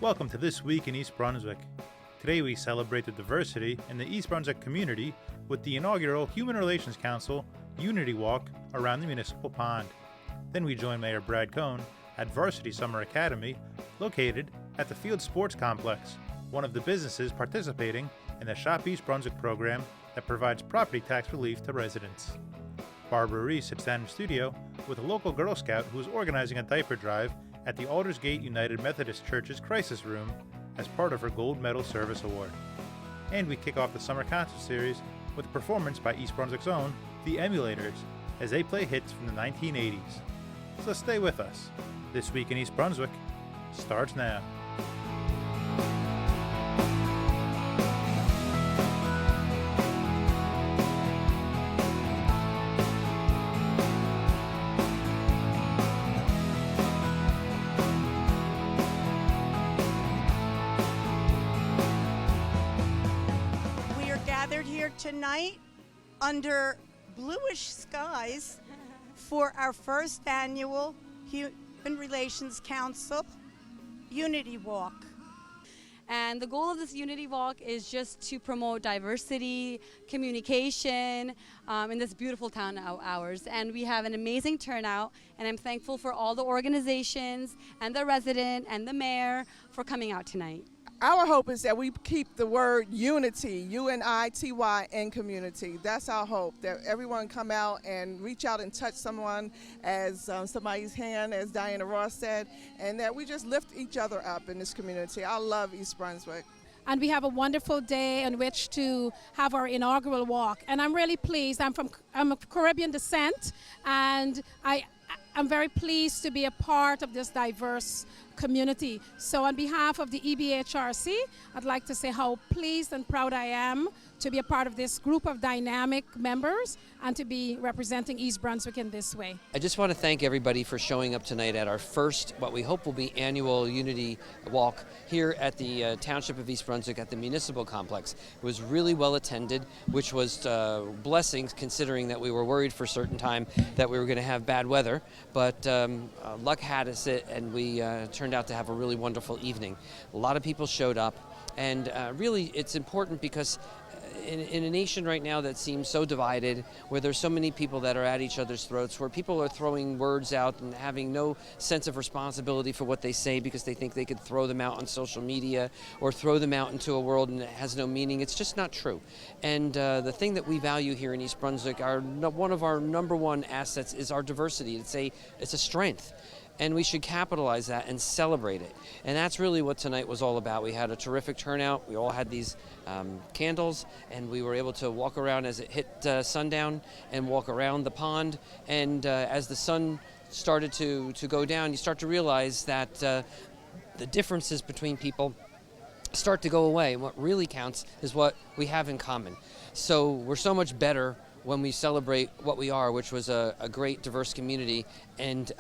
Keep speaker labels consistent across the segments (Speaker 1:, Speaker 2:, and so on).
Speaker 1: Welcome to This Week in East Brunswick. Today we celebrate the diversity in the East Brunswick community with the inaugural Human Relations Council Unity Walk around the municipal pond. Then we join Mayor Brad Cohn at Varsity Summer Academy, located at the Field Sports Complex, one of the businesses participating in the Shop East Brunswick program that provides property tax relief to residents. Barbara Reese sits down in studio with a local Girl Scout who is organizing a diaper drive at the Aldersgate United Methodist Church's Crisis Room as part of her Gold Medal Service Award. And we kick off the summer concert series with a performance by East Brunswick's own, the Emulators, as they play hits from the 1980s. So stay with us. This Week in East Brunswick starts now.
Speaker 2: Here tonight under bluish skies for our first annual Human Relations Council Unity Walk.
Speaker 3: And the goal of this Unity Walk is just to promote diversity, communication in this beautiful town of ours. And we have an amazing turnout, and I'm thankful for all the organizations and the resident and the mayor for coming out tonight.
Speaker 4: Our hope is that we keep the word unity, U-N-I-T-Y, in community. That's our hope, that everyone come out and reach out and touch someone as somebody's hand, as Diana Ross said, and that we just lift each other up in this community. I love East Brunswick.
Speaker 5: And we have a wonderful day in which to have our inaugural walk. And I'm really pleased. I'm of Caribbean descent, and I'm very pleased to be a part of this diverse community. So on behalf of the EBHRC, I'd like to say how pleased and proud I am to be a part of this group of dynamic members and to be representing East Brunswick in this way.
Speaker 6: I just want to thank everybody for showing up tonight at our first, what we hope will be annual Unity Walk here at the Township of East Brunswick at the Municipal Complex. It was really well attended, which was blessings considering that we were worried for a certain time that we were going to have bad weather, but luck had us and we turned out to have a really wonderful evening. A lot of people showed up, and really it's important because in a nation right now that seems so divided, where there's so many people that are at each other's throats, where people are throwing words out and having no sense of responsibility for what they say because they think they could throw them out on social media or throw them out into a world and it has no meaning. It's just not true. And the thing that we value here in East Brunswick, one of our number one assets is our diversity. It's a strength. And we should capitalize that and celebrate it. And that's really what tonight was all about. We had a terrific turnout. We all had these candles, and we were able to walk around as it hit sundown and walk around the pond. And as the sun started to go down, you start to realize that the differences between people start to go away. And what really counts is what we have in common. So we're so much better when we celebrate what we are, which was a great, diverse community. And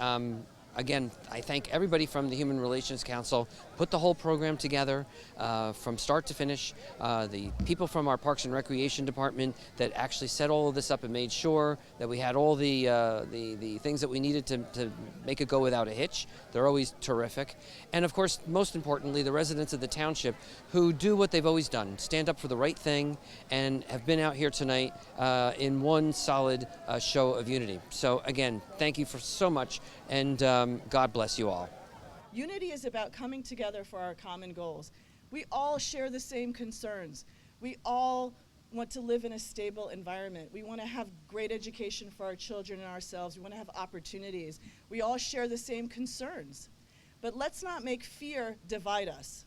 Speaker 6: again, I thank everybody from the Human Relations Council, put the whole program together from start to finish. The people from our Parks and Recreation Department that actually set all of this up and made sure that we had all the things that we needed to make it go without a hitch. They're always terrific. And of course, most importantly, the residents of the township who do what they've always done, stand up for the right thing, and have been out here tonight in one solid show of unity. So again, thank you for so much, and God bless you all.
Speaker 7: Unity is about coming together for our common goals. We all share the same concerns. We all want to live in a stable environment. We want to have great education for our children and ourselves. We want to have opportunities. We all share the same concerns. But let's not make fear divide us.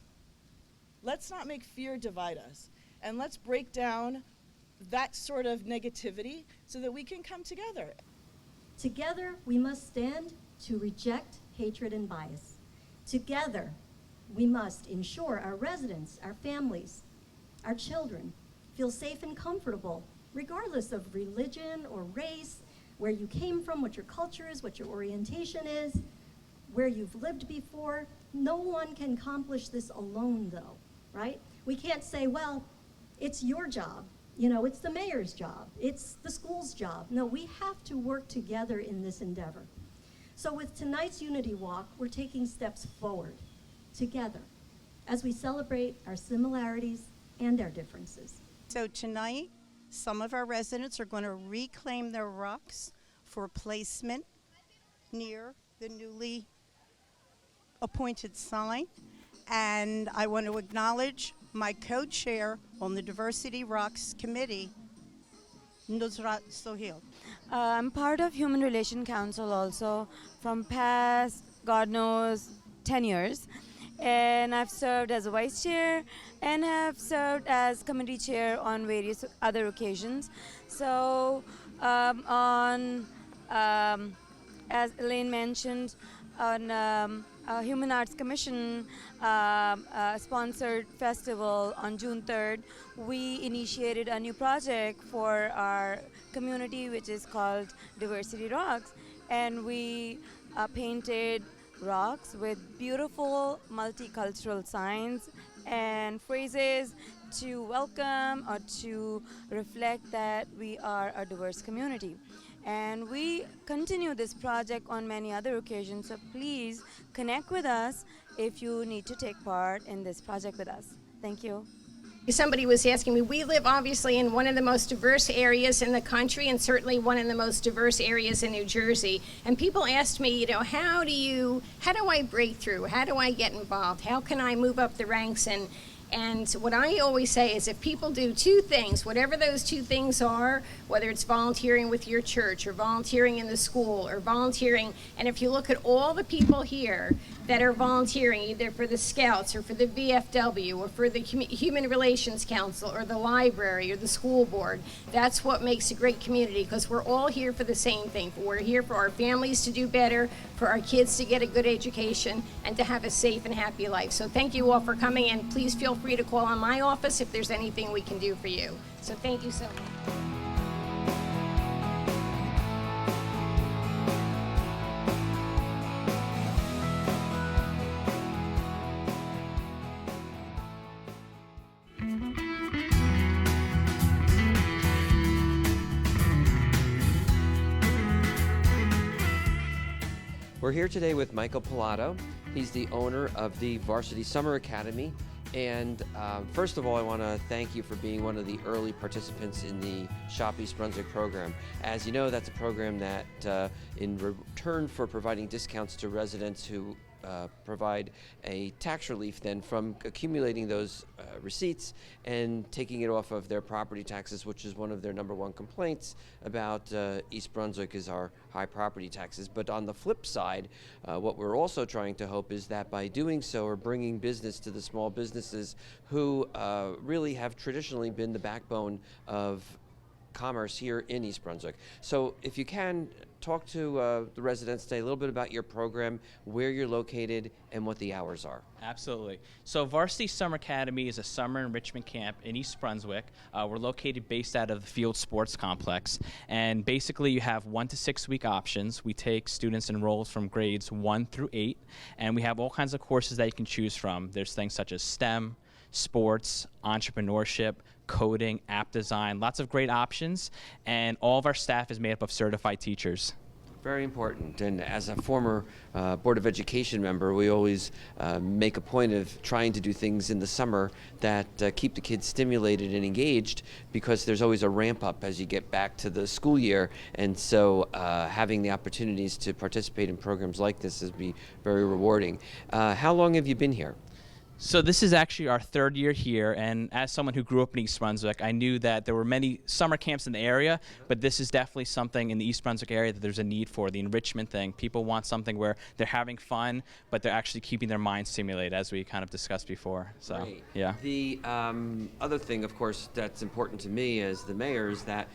Speaker 7: Let's not make fear divide us. And let's break down that sort of negativity so that we can come together.
Speaker 8: Together, we must stand to reject hatred and bias. Together, we must ensure our residents, our families, our children feel safe and comfortable, regardless of religion or race, where you came from, what your culture is, what your orientation is, where you've lived before. No one can accomplish this alone, though, right? We can't say, well, it's your job. It's the mayor's job. It's the school's job. No, we have to work together in this endeavor. So with tonight's Unity Walk, we're taking steps forward, together, as we celebrate our similarities and our differences.
Speaker 2: So tonight, some of our residents are going to reclaim their rocks for placement near the newly appointed sign. And I want to acknowledge my co-chair on the Diversity Rocks Committee, Nusrat Sohail.
Speaker 9: I'm part of Human Relation Council also from past, God knows, 10 years. And I've served as a vice chair and have served as committee chair on various other occasions. So as Elaine mentioned, on Human Arts Commission sponsored festival on June 3rd, we initiated a new project for our community, which is called Diversity Rocks, and we painted rocks with beautiful multicultural signs and phrases to welcome or to reflect that we are a diverse community. And we continue this project on many other occasions, so please connect with us if you need to take part in this project with us. Thank you.
Speaker 10: Somebody was asking me, we live obviously in one of the most diverse areas in the country and certainly one of the most diverse areas in New Jersey. And people asked me, how do I break through? How do I get involved? How can I move up the ranks? And what I always say is if people do two things, whatever those two things are, whether it's volunteering with your church or volunteering in the school or volunteering, and if you look at all the people here that are volunteering either for the Scouts or for the VFW or for the Human Relations Council or the library or the school board, that's what makes a great community, because we're all here for the same thing. We're here for our families to do better, for our kids to get a good education, and to have a safe and happy life. So thank you all for coming, and please feel free to call on my office if there's anything we can do for you. So thank you so much.
Speaker 6: We're here today with Michael Pilato. He's the owner of the Varsity Summer Academy. And first of all, I want to thank you for being one of the early participants in the Shop East Brunswick program. As you know, that's a program that in return for providing discounts to residents who provide a tax relief then from accumulating those receipts and taking it off of their property taxes, which is one of their #1 complaints about East Brunswick is our high property taxes. But on the flip side, what we're also trying to hope is that by doing so, we're bringing business to the small businesses who really have traditionally been the backbone of commerce here in East Brunswick. So if you can, talk to the residents today a little bit about your program, where you're located, and what the hours are.
Speaker 11: Absolutely. So Varsity Summer Academy is a summer enrichment camp in East Brunswick. We're located based out of the Field Sports Complex. And basically you have 1 to 6 week options. We take students enrolled from grades 1 through 8. And we have all kinds of courses that you can choose from. There's things such as STEM, sports, entrepreneurship, coding, app design, lots of great options, and all of our staff is made up of certified teachers.
Speaker 6: Very important, and as a former Board of Education member, we always make a point of trying to do things in the summer that keep the kids stimulated and engaged, because there's always a ramp up as you get back to the school year, and so having the opportunities to participate in programs like this has been very rewarding. How long have you been here?
Speaker 11: So this is actually our 3rd year here, and as someone who grew up in East Brunswick, I knew that there were many summer camps in the area, but this is definitely something in the East Brunswick area that there's a need for, the enrichment thing. People want something where they're having fun, but they're actually keeping their minds stimulated, as we kind of discussed before. So,
Speaker 6: Great.
Speaker 11: Yeah.
Speaker 6: The other thing, of course, that's important to me as the mayor is that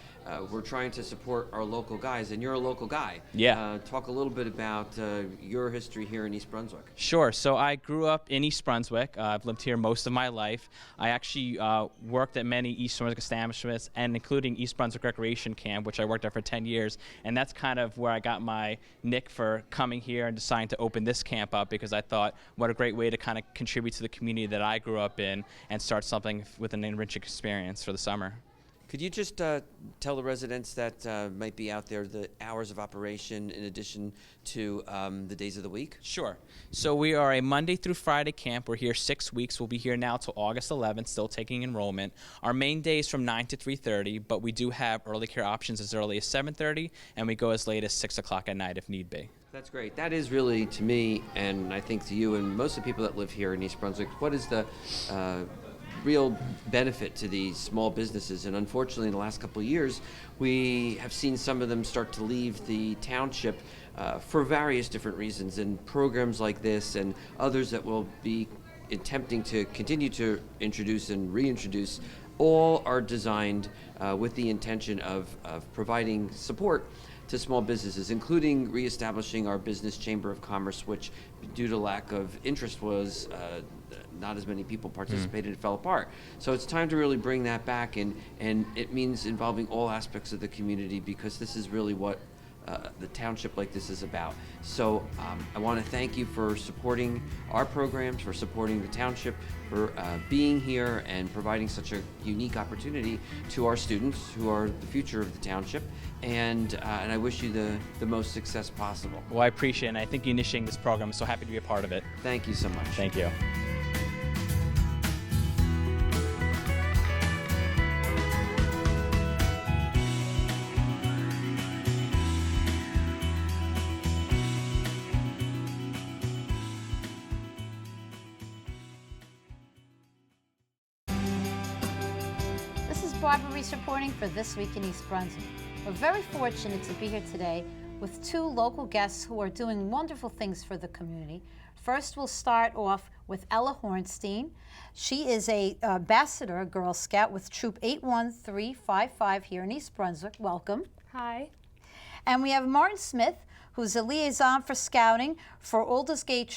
Speaker 6: we're trying to support our local guys, and you're a local guy.
Speaker 11: Yeah.
Speaker 6: Talk a little bit about your history here in East Brunswick.
Speaker 11: Sure. So I grew up in East Brunswick. I've lived here most of my life. I actually worked at many East Brunswick establishments, and including East Brunswick Recreation Camp, which I worked at for 10 years. And that's kind of where I got my nick for coming here and deciding to open this camp up, because I thought, what a great way to kind of contribute to the community that I grew up in and start something with an enriching experience for the summer.
Speaker 6: Could you just tell the residents that might be out there the hours of operation in addition to the days of the week?
Speaker 11: Sure. So we are a Monday through Friday camp. We're here 6 weeks. We'll be here now till August 11th, still taking enrollment. Our main day is from 9 to 3:30, but we do have early care options as early as 7:30, and we go as late as 6 o'clock at night if need be.
Speaker 6: That's great. That is really, to me, and I think to you and most of the people that live here in East Brunswick, what is the real benefit to these small businesses? And unfortunately, in the last couple of years, we have seen some of them start to leave the township for various different reasons, and programs like this and others that will be attempting to continue to introduce and reintroduce all are designed with the intention of providing support to small businesses, including reestablishing our Business Chamber of Commerce, which due to lack of interest was not as many people participated, it fell apart. So it's time to really bring that back, and it means involving all aspects of the community, because this is really what the township like this is about. So I want to thank you for supporting our programs, for supporting the township, for being here and providing such a unique opportunity to our students who are the future of the township. And I wish you the most success possible.
Speaker 11: Well, I appreciate it, and I think you initiating this program. I'm so happy to be a part of it.
Speaker 6: Thank you so much.
Speaker 11: Thank you.
Speaker 12: Barbara Reese reporting for This Week in East Brunswick. We're very fortunate to be here today with two local guests who are doing wonderful things for the community. First, we'll start off with Ella Hornstein. She is a ambassador, Girl Scout with Troop 81355 here in East Brunswick. Welcome.
Speaker 13: Hi.
Speaker 12: And we have Martin Smith, who's a liaison for scouting for Aldersgate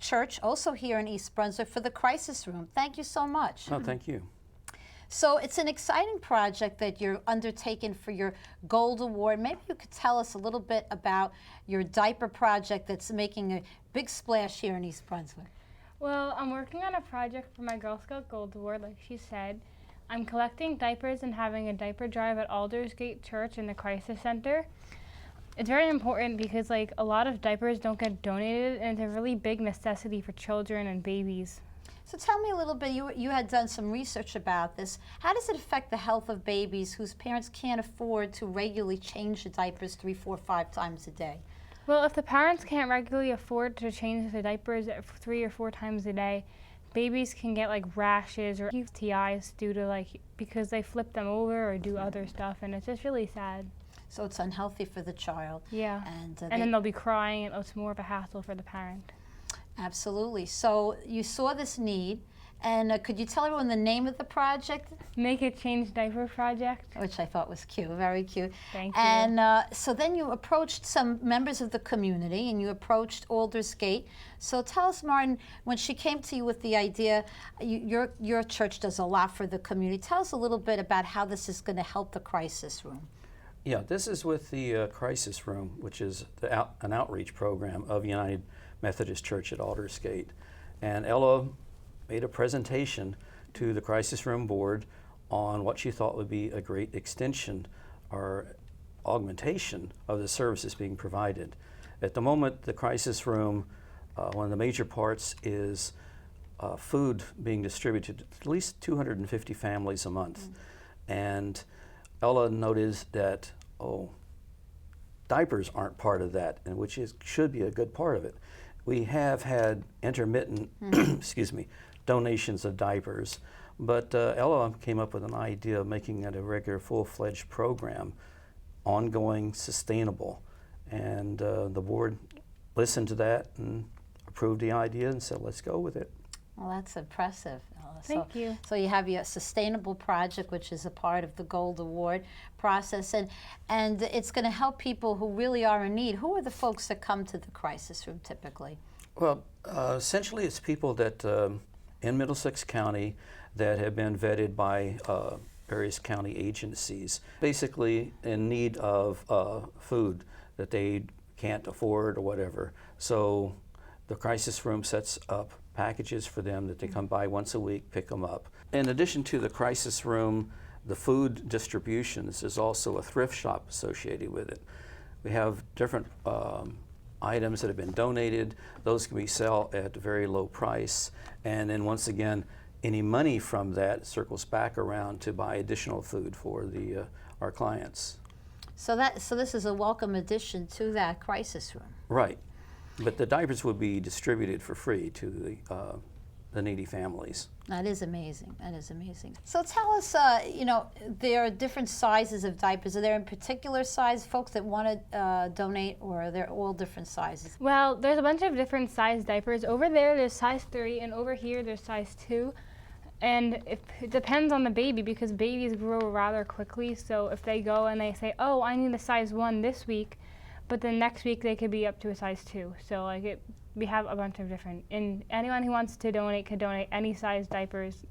Speaker 12: Church, also here in East Brunswick, for the Crisis Room. Thank you so much.
Speaker 14: Oh, thank you.
Speaker 12: So it's an exciting project that you're undertaking for your Gold Award. Maybe you could tell us a little bit about your diaper project that's making a big splash here in East Brunswick.
Speaker 13: Well, I'm working on a project for my Girl Scout Gold Award, like she said. I'm collecting diapers and having a diaper drive at Aldersgate Church in the Crisis Center. It's very important because like a lot of diapers don't get donated, and it's a really big necessity for children and babies.
Speaker 12: So tell me a little bit, you had done some research about this. How does it affect the health of babies whose parents can't afford to regularly change the diapers 3, 4, 5 times a day?
Speaker 13: Well, if the parents can't regularly afford to change the diapers 3 or 4 times a day, babies can get like rashes or UTIs due to because they flip them over or do other stuff, and it's just really sad.
Speaker 12: So it's unhealthy for the child.
Speaker 13: Yeah, and then they'll be crying, and it's more of a hassle for the parent.
Speaker 12: Absolutely. So you saw this need, and could you tell everyone the name of the project?
Speaker 13: Make a Change Diaper Project.
Speaker 12: Which I thought was cute, very cute.
Speaker 13: Thank you.
Speaker 12: And so then you approached some members of the community, and you approached Aldersgate. So tell us, Martin, when she came to you with the idea, your church does a lot for the community. Tell us a little bit about how this is going to help the Crisis Room.
Speaker 14: Yeah, this is with the Crisis Room, which is an outreach program of United Methodist Church at Aldersgate. And Ella made a presentation to the Crisis Room board on what she thought would be a great extension or augmentation of the services being provided. At the moment, the Crisis Room, one of the major parts is food being distributed to at least 250 families a month. And Ella noticed that, diapers aren't part of that, and which should be a good part of it. We have had intermittent, donations of diapers, but Ella came up with an idea of making it a regular full-fledged program, ongoing, sustainable. And the board listened to that and approved the idea and said, let's go with it.
Speaker 12: Well, that's impressive.
Speaker 13: Thank you.
Speaker 12: So you have your sustainable project, which is a part of the Gold Award process, and it's going to help people who really are in need. Who are the folks that come to the Crisis Room typically?
Speaker 14: Well, essentially it's people that in Middlesex County that have been vetted by various county agencies, basically in need of food that they can't afford or whatever. So the Crisis Room sets up packages for them that they come by once a week, pick them up. In addition to the Crisis Room the food distributions, there's also a thrift shop associated with it. We have different items that have been donated. Those can be sold at a very low price. And then once again, any money from that circles back around to buy additional food for our clients.
Speaker 12: So this is a welcome addition to that crisis room.
Speaker 14: Right. But the diapers will be distributed for free to the needy families.
Speaker 12: That is amazing. That is amazing. So tell us, you know, there are different sizes of diapers. Are there in particular size folks that want to donate, or are they all different sizes?
Speaker 13: Well, there's a bunch of different size diapers. Over there's size 3, and over here there's size 2. And it depends on the baby, because babies grow rather quickly. So if they go and they say, oh, I need a size 1 this week, but then next week they could be up to a size 2. So like we have a bunch of different, and anyone who wants to donate could donate any size diapers.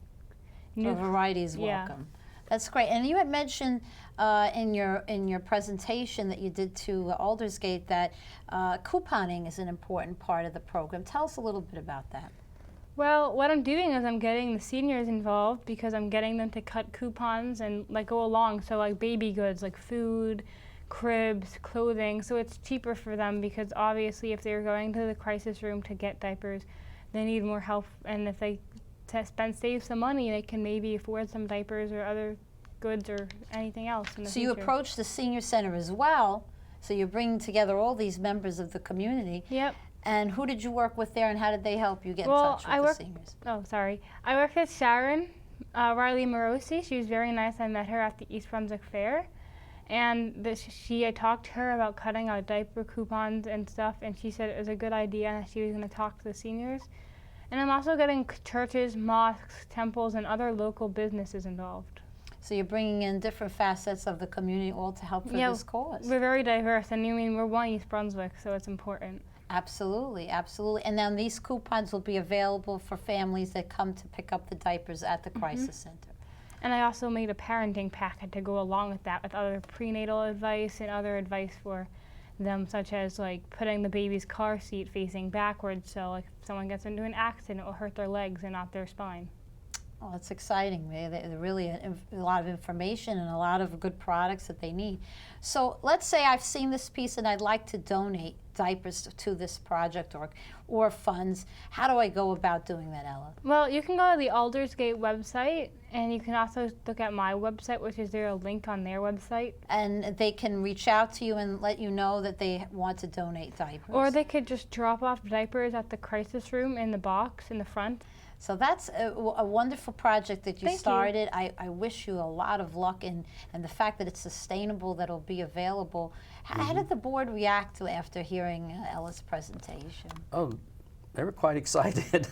Speaker 12: A variety is welcome. That's great. And you had mentioned in your presentation that you did to Aldersgate that couponing is an important part of the program. Tell us a little bit about that.
Speaker 13: Well, what I'm doing is I'm getting the seniors involved, because I'm getting them to cut coupons and like go along. So like baby goods, like food, cribs, clothing. So it's cheaper for them, because obviously if they're going to the crisis room to get diapers, they need more help. And if they save some money, they can maybe afford some diapers or other goods or anything else in the future.
Speaker 12: So you approach the senior center as well. So you're bringing together all these members of the community.
Speaker 13: Yep.
Speaker 12: And who did you work with there, and how did they help you get in touch with the seniors?
Speaker 13: Oh, sorry. I worked with Sharon Riley Morosi. She was very nice. I met her at the East Brunswick Fair. And I talked to her about cutting out diaper coupons and stuff, and she said it was a good idea and that she was going to talk to the seniors. And I'm also getting churches, mosques, temples, and other local businesses involved.
Speaker 12: So you're bringing in different facets of the community all to help for this cause.
Speaker 13: We're very diverse, and we're one East Brunswick, so it's important.
Speaker 12: Absolutely, absolutely. And then these coupons will be available for families that come to pick up the diapers at the crisis center.
Speaker 13: And I also made a parenting packet to go along with that, with other prenatal advice and other advice for them, such as like putting the baby's car seat facing backwards, so like if someone gets into an accident, it will hurt their legs and not their spine.
Speaker 12: Oh, it's exciting. They're really a lot of information and a lot of good products that they need. So let's say I've seen this piece and I'd like to donate diapers to this project or funds. How do I go about doing that, Ella?
Speaker 13: Well, you can go to the Aldersgate website, and you can also look at my website, which is there a link on their website.
Speaker 12: And they can reach out to you and let you know that they want to donate diapers.
Speaker 13: Or they could just drop off diapers at the crisis room in the box in the front.
Speaker 12: So that's a wonderful project that you started. I wish you a lot of luck, and the fact that it's sustainable, that it'll be available. How did the board react after hearing Ella's presentation?
Speaker 14: Oh, they were quite excited,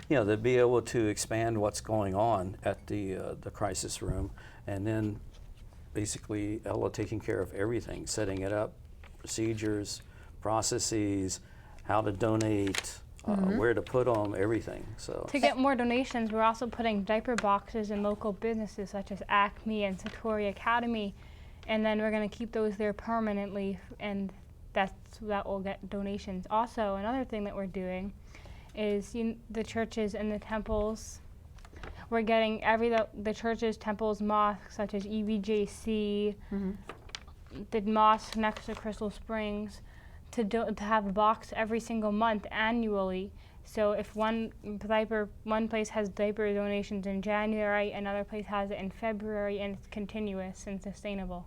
Speaker 14: you know, to be able to expand what's going on at the crisis room, and then basically Ella taking care of everything, setting it up, procedures, processes, how to donate, where to put them, everything. So
Speaker 13: to get more donations, we're also putting diaper boxes in local businesses such as Acme and Satori Academy, and then we're going to keep those there permanently, and that will get donations. Also, another thing that we're doing is the churches and the temples. We're getting the churches, temples, mosques such as EBJC, the mosque next to Crystal Springs, to have a box every single month annually. So if one place has diaper donations in January, another place has it in February, and it's continuous and sustainable.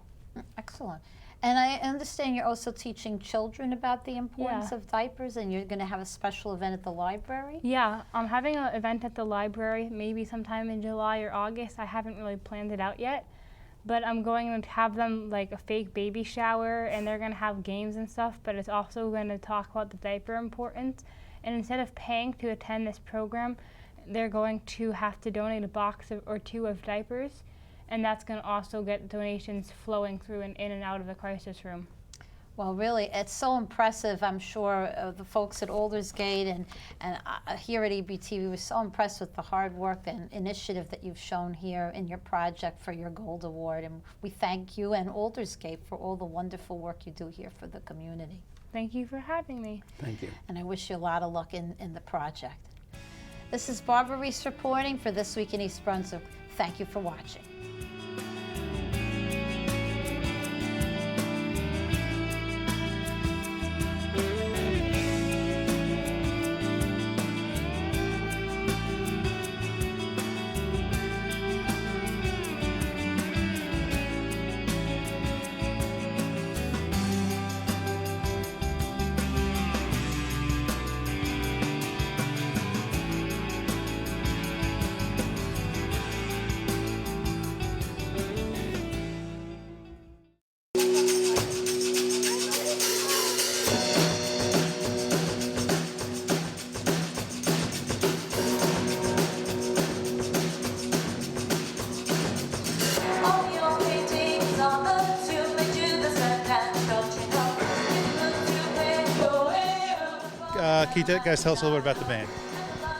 Speaker 12: Excellent. And I understand you're also teaching children about the importance of diapers, and you're going to have a special event at the library?
Speaker 13: Yeah, I'm having an event at the library, maybe sometime in July or August. I haven't really planned it out yet. But I'm going to have them like a fake baby shower, and they're going to have games and stuff, but it's also going to talk about the diaper importance. And instead of paying to attend this program, they're going to have to donate a box or two of diapers, and that's going to also get donations flowing through and in and out of the crisis room.
Speaker 12: Well, really, it's so impressive. I'm sure the folks at Aldersgate and here at EBTV were so impressed with the hard work and initiative that you've shown here in your project for your Gold Award. And we thank you and Aldersgate for all the wonderful work you do here for the community.
Speaker 13: Thank you for having me.
Speaker 14: Thank you.
Speaker 12: And I wish you a lot of luck in the project. This is Barbara Reese reporting for This Week in East Brunswick. Thank you for watching.
Speaker 1: Can you guys tell us a little bit about the band?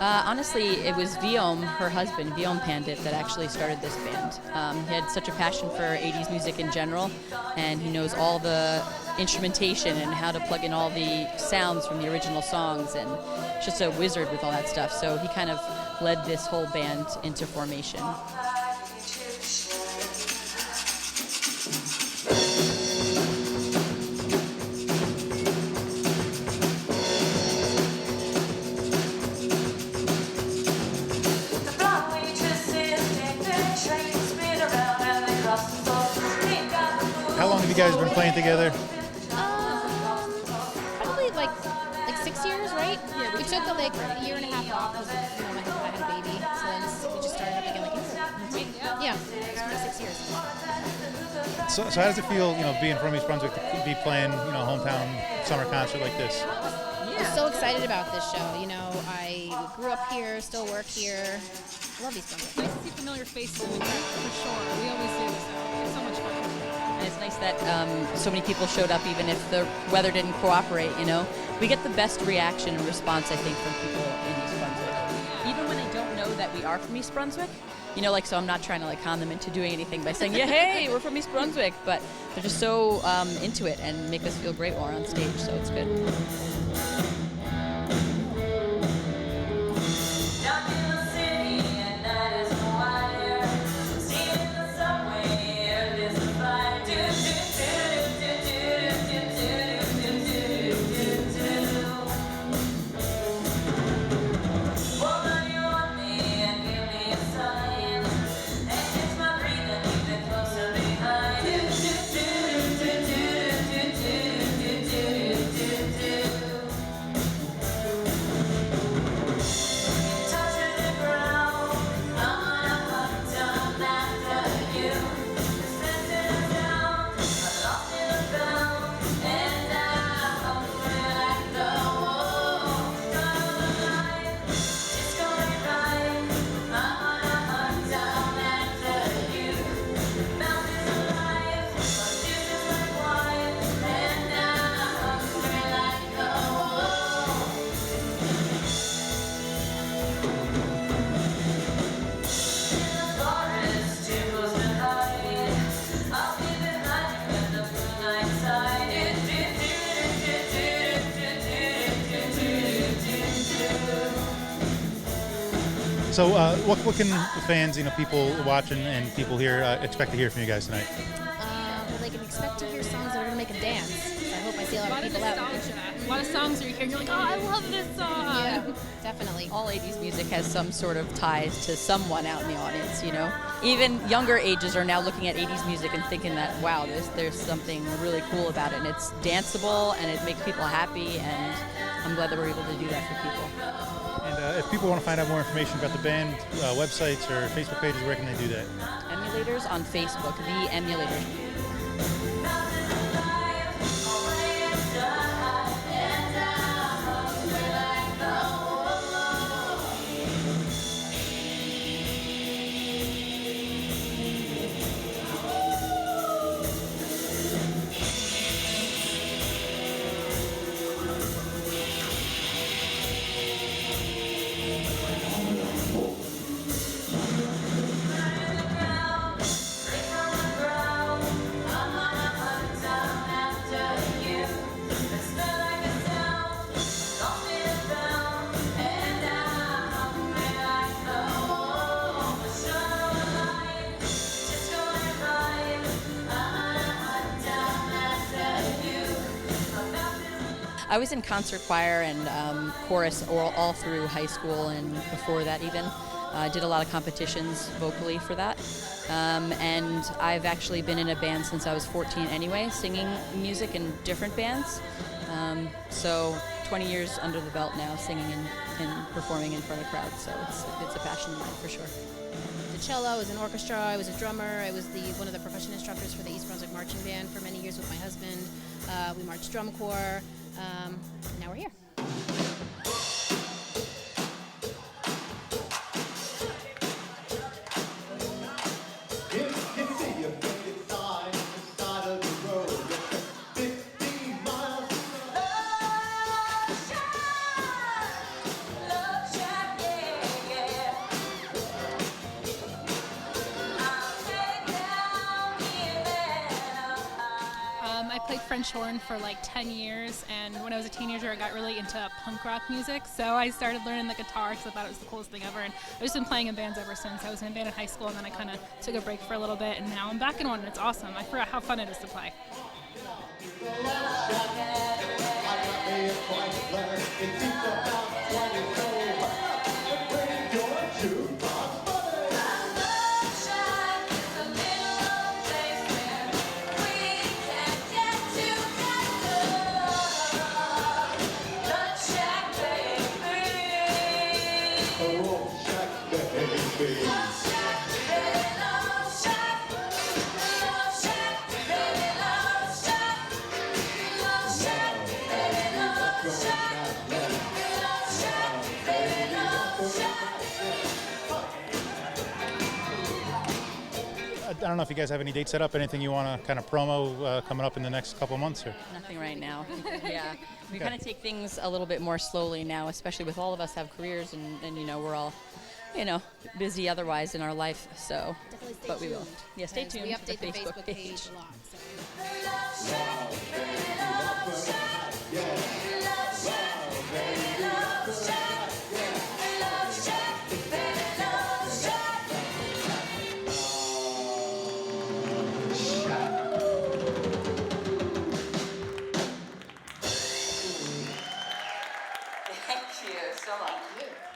Speaker 15: Honestly, it was Guillaume, her husband, Guillaume Pandit, that actually started this band. He had such a passion for 80s music in general, and he knows all the instrumentation and how to plug in all the sounds from the original songs, and just a wizard with all that stuff. So he kind of led this whole band into formation.
Speaker 1: How long have you guys been playing together?
Speaker 16: Probably like 6 years, right? Yeah. We took like a year and a half off because I had a baby, so then we just started up again yeah, it's been 6 years.
Speaker 1: So how does it feel, being from East Brunswick to be playing, hometown summer concert like this?
Speaker 16: I'm so excited about this show. I grew up here, still work here. I love East Brunswick.
Speaker 17: Nice to see familiar faces in the crowd, for sure. We always do, so it's so much fun.
Speaker 15: And it's nice that so many people showed up, even if the weather didn't cooperate, We get the best reaction and response, I think, from people in East Brunswick. Even when they don't know that we are from East Brunswick, so I'm not trying to con them into doing anything by saying, yeah, hey, we're from East Brunswick, but they're just so into it and make us feel great while we're on stage, so it's good.
Speaker 1: So what can the fans, people watching and people here expect to hear from you guys tonight?
Speaker 16: Well, they can expect to hear songs that are going to make them dance. So I hope I see a lot of people out.
Speaker 17: A lot of songs you hear and you're like, oh, I love this song.
Speaker 16: Yeah, definitely.
Speaker 15: All 80s music has some sort of ties to someone out in the audience, Even younger ages are now looking at 80s music and thinking that, wow, there's something really cool about it. And it's danceable and it makes people happy, and I'm glad that we're able to do that for people.
Speaker 1: And if people want to find out more information about the band, websites or Facebook pages, where can they do that?
Speaker 15: Emulators on Facebook, the Emulators. I was in concert choir and chorus all through high school and before that even. I did a lot of competitions vocally for that. And I've actually been in a band since I was 14 anyway, singing music in different bands. So 20 years under the belt now, singing and performing in front of crowds. So it's a passion of mine for sure.
Speaker 16: The cello, I was in orchestra, I was a drummer, I was one of the percussion instructors for the East Brunswick Marching Band for many years with my husband. We marched drum corps, and now we're here.
Speaker 17: I played French horn for like 10 years, and when I was a teenager I got really into punk rock music, so I started learning the guitar because I thought it was the coolest thing ever, and I've just been playing in bands ever since. I was in a band in high school, and then I kind of took a break for a little bit, and now I'm back in one, and it's awesome. I forgot how fun it is to play.
Speaker 1: I don't know if you guys have any dates set up, anything you want to kind of promo coming up in the next couple months? Or?
Speaker 18: Nothing right now. Yeah, we kind of take things a little bit more slowly now, especially with all of us have careers and you know, we're all, you know, busy otherwise in our life. So, but we will. Yeah, stay tuned.
Speaker 16: We
Speaker 18: to
Speaker 16: update the Facebook page a lot.
Speaker 19: Thank you so much.